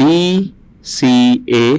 BCA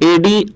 AD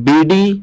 BD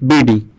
BD।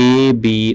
AB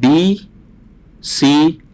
BC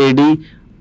AD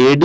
AD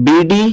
BD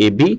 AB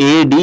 AD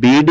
BD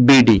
BD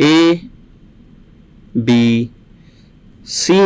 ABC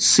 C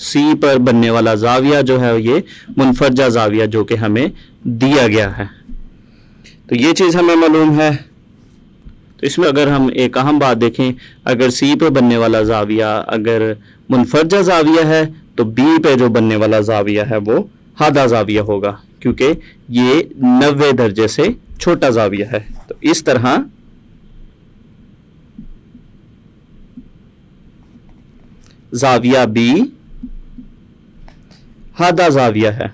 سی پر بننے والا زاویہ جو ہے یہ منفرجہ زاویہ جو کہ ہمیں دیا گیا ہے. تو یہ چیز ہمیں معلوم ہے. تو اس میں اگر ہم ایک اہم بات دیکھیں, اگر سی پہ بننے والا زاویہ اگر منفرجہ زاویہ ہے تو بی پہ جو بننے والا زاویہ ہے وہ ہادہ زاویہ ہوگا, کیونکہ یہ 90 درجے سے چھوٹا زاویہ ہے. تو اس طرح زاویہ بی ہادہ زاویہ ہے.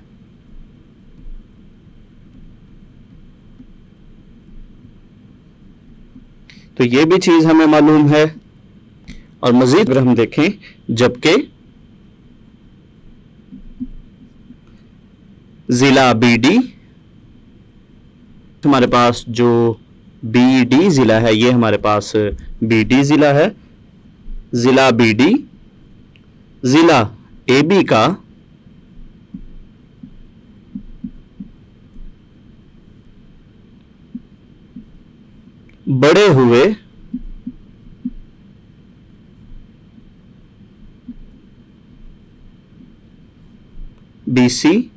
تو یہ بھی چیز ہمیں معلوم ہے. اور مزید اگر ہم دیکھیں, جبکہ ضلع بی ڈی, ہمارے پاس جو بی ڈی ضلع ہے یہ ہمارے پاس بی ڈی ضلع ہے. ضلع بی ڈی ضلع اے بی کا بڑے ہوئے بی سی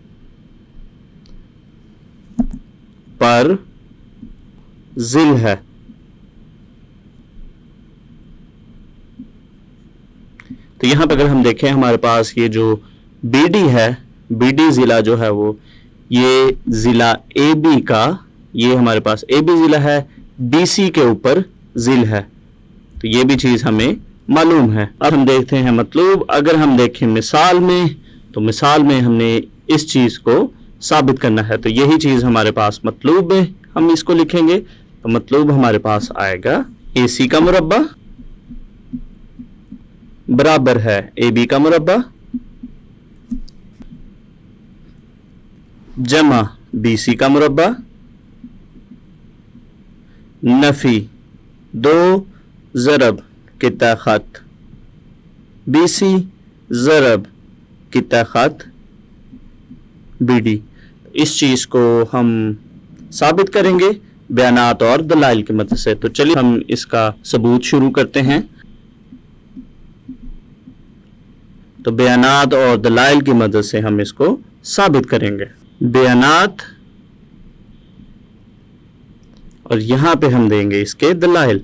پر ضلع ہے. تو یہاں پہ اگر ہم دیکھیں ہمارے پاس یہ جو بی ڈی ہے, بی ڈی ضلع جو ہے وہ یہ ضلع اے بی کا, یہ ہمارے پاس اے بی ضلع ہے, بی سی کے اوپر ضلع ہے. تو یہ بھی چیز ہمیں معلوم ہے. اب ہم دیکھتے ہیں مطلوب. اگر ہم دیکھیں مثال میں, تو مثال میں ہم نے اس چیز کو ثابت کرنا ہے. تو یہی چیز ہمارے پاس مطلوب میں ہم اس کو لکھیں گے. تو مطلوب ہمارے پاس آئے گا اے سی کا مربع برابر ہے اے بی کا مربع جمع بی سی کا مربع نفی 2 ضرب قطع خط بی سی ضرب قطع خط بی ڈی. اس چیز کو ہم ثابت کریں گے بیانات اور دلائل کی مدد سے. تو چلیے ہم اس کا ثبوت شروع کرتے ہیں. تو بیانات اور دلائل کی مدد سے ہم اس کو ثابت کریں گے. بیانات اور یہاں پہ ہم دیں گے اس کے دلائل.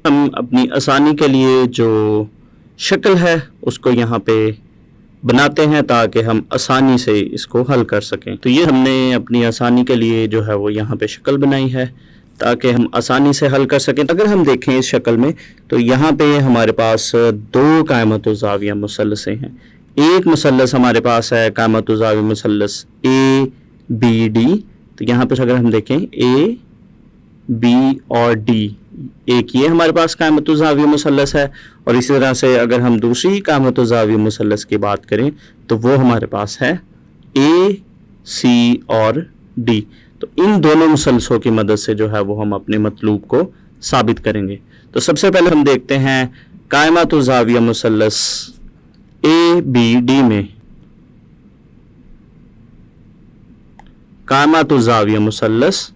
ہم اپنی آسانی کے لیے جو شکل ہے اس کو یہاں پہ بناتے ہیں تاکہ ہم آسانی سے اس کو حل کر سکیں. تو یہ ہم نے اپنی آسانی کے لیے جو ہے وہ یہاں پہ شکل بنائی ہے تاکہ ہم آسانی سے حل کر سکیں. اگر ہم دیکھیں اس شکل میں تو یہاں پہ ہمارے پاس 2 قائمۃ الزاویہ مثلثیں ہیں. ایک مثلث ہمارے پاس ہے قائمۃ الزاویہ مثلث اے بی ڈی. تو یہاں پہ اگر ہم دیکھیں اے بی اور ڈی, ایک یہ ہمارے پاس قائمۃ الزاویہ مثلث ہے. اور اسی طرح سے اگر ہم دوسری قائمۃ الزاویہ مثلث کی بات کریں تو وہ ہمارے پاس ہے اے سی اور ڈی. تو ان دونوں مثلثوں کی مدد سے جو ہے وہ ہم اپنے مطلوب کو ثابت کریں گے. تو سب سے پہلے ہم دیکھتے ہیں قائمۃ الزاویہ مثلث اے بی ڈی میں قائمۃ الزاویہ مثلث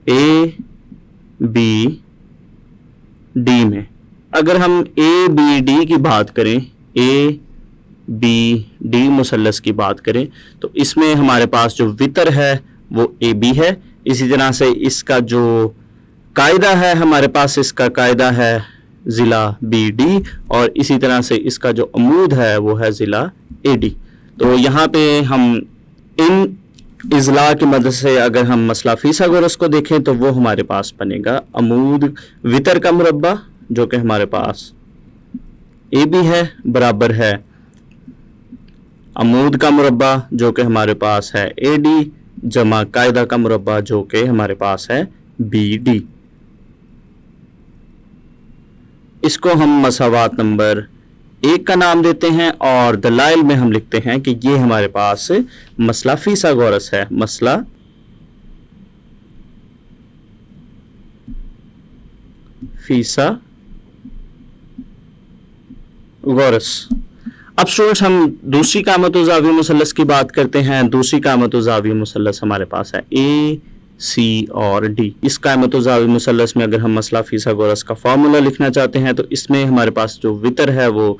اے بی ڈی میں اگر ہم اے بی ڈی کی بات کریں, اے بی ڈی مثلث کی بات کریں تو اس میں ہمارے پاس جو وتر ہے وہ اے بی ہے. اسی طرح سے اس کا جو قاعدہ ہے ہمارے پاس, اس کا قاعدہ ہے ضلع بی ڈی, اور اسی طرح سے اس کا جو عمود ہے وہ ہے ضلع اے ڈی. تو یہاں پہ ہم ان اضلاع کی مدد سے اگر ہم مسئلہ فیثاغورس کو دیکھیں تو وہ ہمارے پاس بنے گا عمود وتر کا مربع جو کہ ہمارے پاس اے بی ہے برابر ہے عمود کا مربع جو کہ ہمارے پاس ہے اے ڈی جمع قاعدہ کا مربع جو کہ ہمارے پاس ہے بی ڈی. اس کو ہم مساوات نمبر 1 کا نام دیتے ہیں اور دلائل میں ہم لکھتے ہیں کہ یہ ہمارے پاس مسئلہ فیثاغورس ہے. مسئلہ فیثاغورس. اب اسٹوڈنٹس ہم دوسری قائمۃ الزاویہ مثلث کی بات کرتے ہیں. دوسری قائمۃ الزاویہ مثلث ہمارے پاس ہے اے سی اور ڈی. اس قائمت الزاویہ مثلث میں اگر ہم مسئلہ فیثاغورس کا فارمولا لکھنا چاہتے ہیں تو اس میں ہمارے پاس جو وتر ہے وہ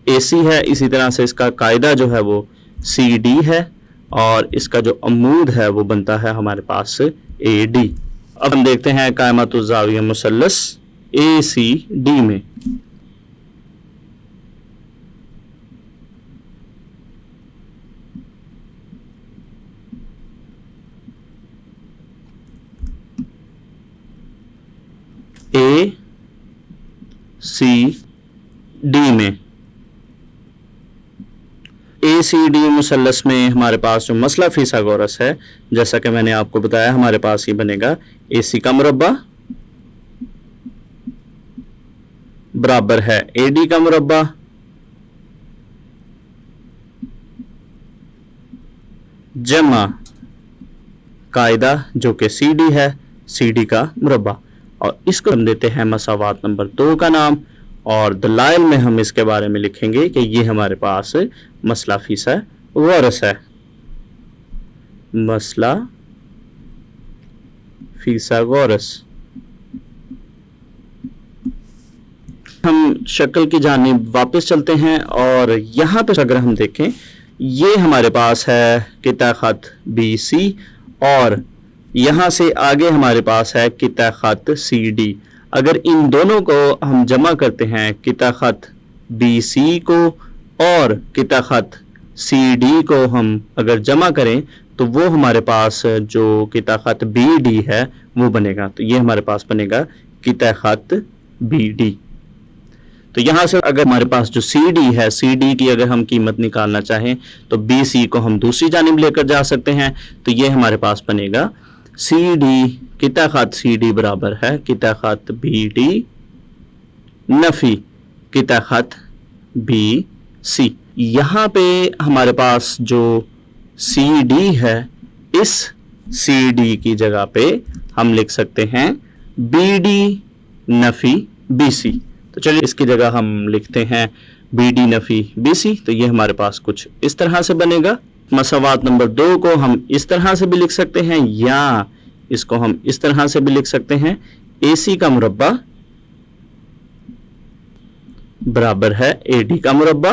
اے سی ہے. اسی طرح سے اس کا قاعدہ جو ہے وہ سی ڈی ہے اور اس کا جو عمود ہے وہ بنتا ہے ہمارے پاس اے ڈی. اب ہم دیکھتے ہیں قائمت الزاویہ مثلث اے سی ڈی میں. اے سی ڈی میں اے سی ڈی مثلث میں ہمارے پاس جو مسئلہ فیثاغورس ہے جیسا کہ میں نے آپ کو بتایا ہمارے پاس یہ بنے گا اے سی کا مربع برابر ہے اے ڈی کا مربع جمع قاعدہ جو کہ سی ڈی ہے سی ڈی کا مربع. اور اس کو ہم دیتے ہیں مساوات نمبر 2 کا نام اور دلائل میں ہم اس کے بارے میں لکھیں گے کہ یہ ہمارے پاس مسئلہ فیثاغورس ہے. مسئلہ فیثاغورس. ہم شکل کی جانب واپس چلتے ہیں اور یہاں پہ اگر ہم دیکھیں یہ ہمارے پاس ہے قطع خط بی سی اور یہاں سے آگے ہمارے پاس ہے قطع خط سی ڈی. اگر ان دونوں کو ہم جمع کرتے ہیں قطع خط بی سی کو اور قطع خط سی ڈی کو ہم اگر جمع کریں تو وہ ہمارے پاس جو قطع خط بی ڈی ہے وہ بنے گا. تو یہ ہمارے پاس بنے گا قطع خط بی ڈی. تو یہاں سے اگر ہمارے پاس جو سی ڈی ہے سی ڈی کی اگر ہم قیمت نکالنا چاہیں تو بی سی کو ہم دوسری جانب لے کر جا سکتے ہیں. تو یہ ہمارے پاس بنے گا سی ڈی قطع خط سی ڈی برابر ہے قطع خط بی ڈی نفی قطع خط بی سی. یہاں پہ ہمارے پاس جو سی ڈی ہے اس سی ڈی کی جگہ پہ ہم لکھ سکتے ہیں بی ڈی نفی بی سی. تو چلیے اس کی جگہ ہم لکھتے ہیں بی ڈی نفی بی سی. تو یہ ہمارے پاس کچھ اس طرح سے بنے گا. مساوات نمبر 2 کو ہم اس طرح سے بھی لکھ سکتے ہیں یا اس کو ہم اس طرح سے بھی لکھ سکتے ہیں اے سی کا مربع برابر ہے اے ڈی کا مربع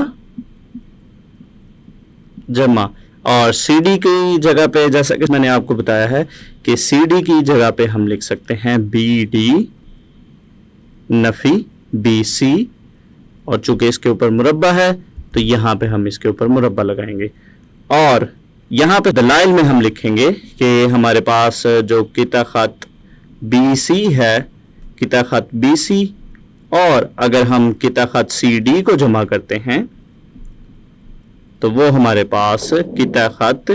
جمع اور سی ڈی کی جگہ پہ جیسا کہ میں نے آپ کو بتایا ہے کہ سی ڈی کی جگہ پہ ہم لکھ سکتے ہیں بی ڈی نفی بی سی اور چونکہ اس کے اوپر مربع ہے تو یہاں پہ ہم اس کے اوپر مربع لگائیں گے. اور یہاں پہ دلائل میں ہم لکھیں گے کہ ہمارے پاس جو قطع خط بی سی ہے قطع خط بی سی اور اگر ہم قطع خط سی ڈی کو جمع کرتے ہیں تو وہ ہمارے پاس قطع خط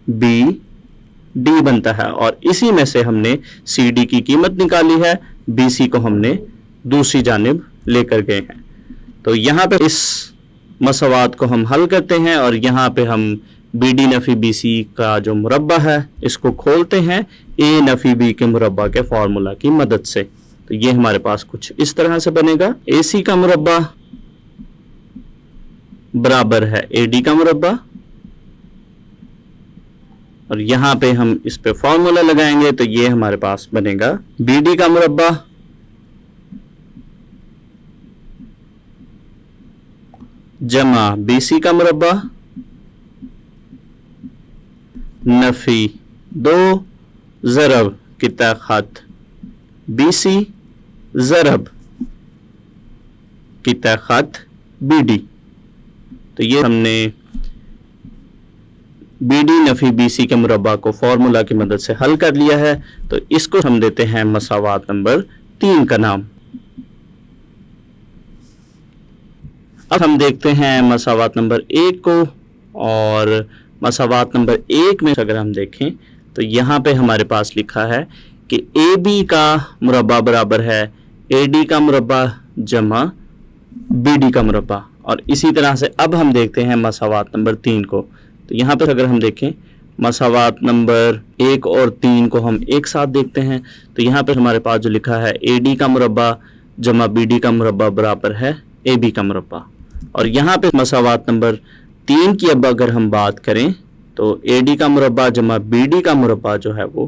بی ڈی بنتا ہے اور اسی میں سے ہم نے سی ڈی کی قیمت نکالی ہے بی سی کو ہم نے دوسری جانب لے کر گئے ہیں. تو یہاں پہ اس مساوات کو ہم حل کرتے ہیں اور یہاں پہ ہم بی ڈی نفی بی سی کا جو مربع ہے اس کو کھولتے ہیں اے نفی بی کے مربع کے فارمولا کی مدد سے. تو یہ ہمارے پاس کچھ اس طرح سے بنے گا اے سی کا مربع برابر ہے اے ڈی کا مربع اور یہاں پہ ہم اس پہ فارمولا لگائیں گے تو یہ ہمارے پاس بنے گا بی ڈی کا مربع جمع بی سی کا مربع نفی 2 ضرب قطع خط بی سی ضرب قطع خط بی ڈی. تو یہ ہم نے بی ڈی نفی بی سی کے مربع کو فارمولا کی مدد سے حل کر لیا ہے. تو اس کو ہم دیتے ہیں مساوات نمبر 3 کا نام. اب ہم دیکھتے ہیں مساوات نمبر 1 کو اور مساوات نمبر 1 میں اگر ہم دیکھیں تو یہاں پہ ہمارے پاس لکھا ہے کہ اے بی کا مربع برابر ہے اے ڈی کا مربع جمع بی ڈی کا مربع. اور اسی طرح سے اب ہم دیکھتے ہیں مساوات نمبر 3 کو. تو یہاں پہ اگر ہم دیکھیں مساوات نمبر 1 اور 3 کو ہم ایک ساتھ دیکھتے ہیں تو یہاں پہ ہمارے پاس جو لکھا ہے اے ڈی کا مربع جمع بی ڈی کا مربع برابر ہے اے بی کا مربع. اور یہاں پہ مساوات نمبر 3 کی اب اگر ہم بات کریں تو اے ڈی کا مربع جمع بی ڈی کا مربع جو ہے وہ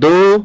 2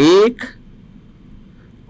1